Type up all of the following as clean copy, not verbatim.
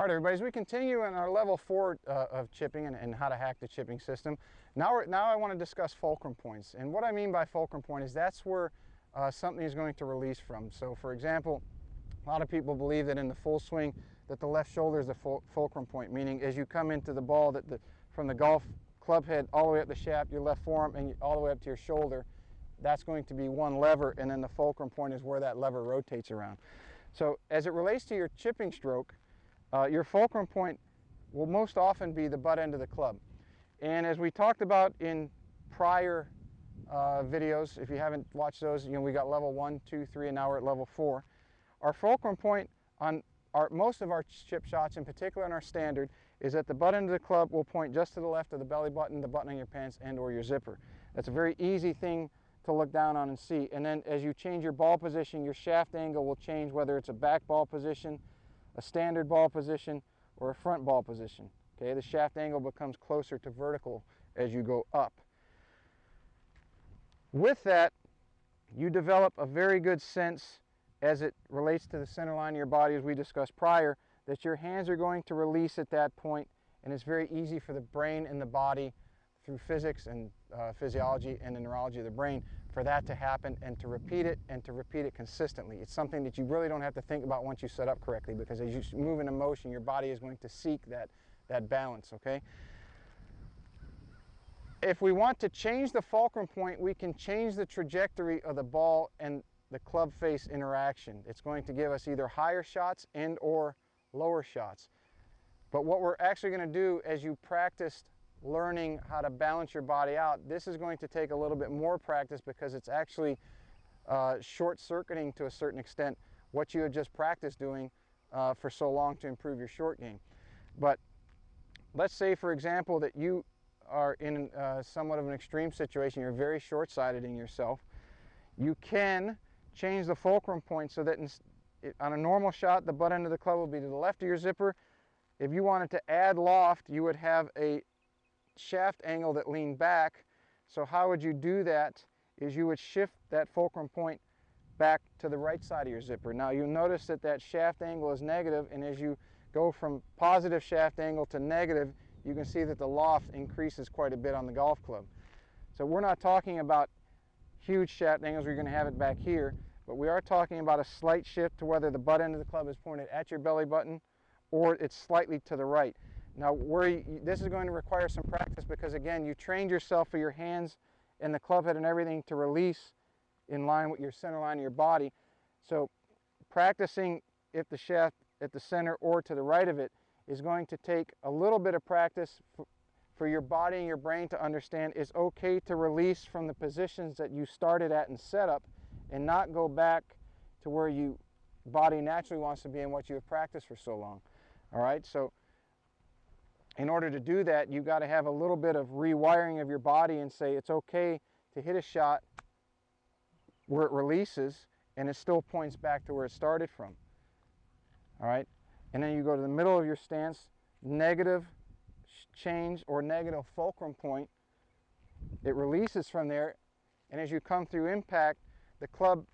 All right, everybody, as we continue in our level 4 of chipping and how to hack the chipping system, now I want to discuss fulcrum points. And what I mean by fulcrum point is that's where something is going to release from. So, for example, a lot of people believe that in the full swing that the left shoulder is the fulcrum point, meaning as you come into the ball, that from the golf club head all the way up the shaft, your left forearm, and all the way up to your shoulder, that's going to be one lever, and then the fulcrum point is where that lever rotates around. So as it relates to your chipping stroke, your fulcrum point will most often be the butt end of the club. And as we talked about in prior videos, if you haven't watched those, we got level 1, 2, 3, and now we're at level 4. Our fulcrum point on most of our chip shots, in particular on our standard, is that the butt end of the club will point just to the left of the belly button, the button on your pants, and or your zipper. That's a very easy thing to look down on and see. And then as you change your ball position, your shaft angle will change, whether it's a back ball position, a standard ball position, or a front ball position. Okay, the shaft angle becomes closer to vertical as you go up. With that, you develop a very good sense as it relates to the center line of your body, as we discussed prior, that your hands are going to release at that point, and it's very easy for the brain and the body, through physics and physiology and the neurology of the brain, for that to happen and to repeat it consistently. It's something that you really don't have to think about once you set up correctly, because as you move into motion, your body is going to seek that balance, okay? If we want to change the fulcrum point, we can change the trajectory of the ball and the club face interaction. It's going to give us either higher shots and or lower shots. But what we're actually going to do as you practice learning how to balance your body out, this is going to take a little bit more practice, because it's actually short-circuiting to a certain extent what you have just practiced doing for so long to improve your short game. But let's say, for example, that you are in somewhat of an extreme situation. You're very short-sighted in yourself. You can change the fulcrum point so that on a normal shot, the butt end of the club will be to the left of your zipper. If you wanted to add loft, you would have a shaft angle that leaned back. So how would you do that is you would shift that fulcrum point back to the right side of your zipper. Now you'll notice that that shaft angle is negative, and as you go from positive shaft angle to negative, you can see that the loft increases quite a bit on the golf club. So we're not talking about huge shaft angles where you're going to have it back here, but we are talking about a slight shift to whether the butt end of the club is pointed at your belly button or it's slightly to the right. Now, this is going to require some practice, because again, you trained yourself for your hands and the club head and everything to release in line with your center line of your body. So practicing if the shaft at the center or to the right of it is going to take a little bit of practice for your body and your brain to understand it's okay to release from the positions that you started at and set up, and not go back to where your body naturally wants to be and what you have practiced for so long. All right, so in order to do that, you've got to have a little bit of rewiring of your body and say it's okay to hit a shot where it releases and it still points back to where it started from. All right, and then you go to the middle of your stance, negative change or negative fulcrum point. It releases from there, and as you come through impact, the club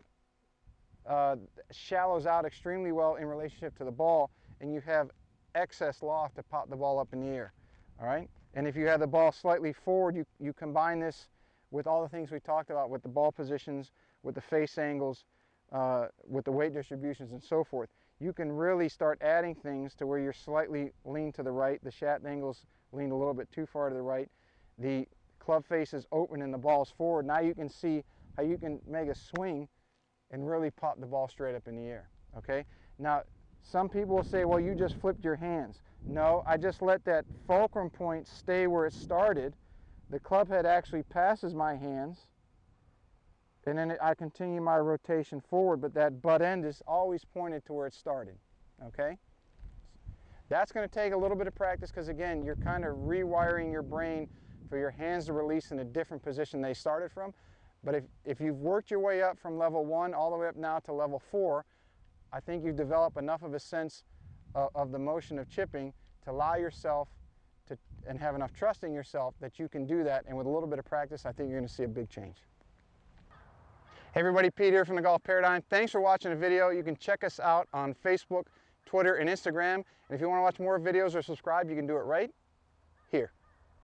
shallows out extremely well in relationship to the ball, and you have excess loft to pop the ball up in the air. All right, and if you have the ball slightly forward, you combine this with all the things we talked about, with the ball positions, with the face angles, with the weight distributions, and so forth. You can really start adding things to where you're slightly lean to the right, the shaft angles lean a little bit too far to the right, the club face is open and the ball's forward. Now you can see how you can make a swing and really pop the ball straight up in the air. Okay, now some people will say, well, you just flipped your hands. No, I just let that fulcrum point stay where it started. The club head actually passes my hands, and then I continue my rotation forward, but that butt end is always pointed to where it started. Okay, that's going to take a little bit of practice, because again, you're kind of rewiring your brain for your hands to release in a different position they started from. But if you've worked your way up from level 1 all the way up now to level 4, I think you've developed enough of a sense of the motion of chipping to allow yourself to, and have enough trust in yourself that you can do that. And with a little bit of practice, I think you're going to see a big change. Hey everybody, Pete here from The Golf Paradigm. Thanks for watching the video. You can check us out on Facebook, Twitter, and Instagram. And if you want to watch more videos or subscribe, you can do it right here.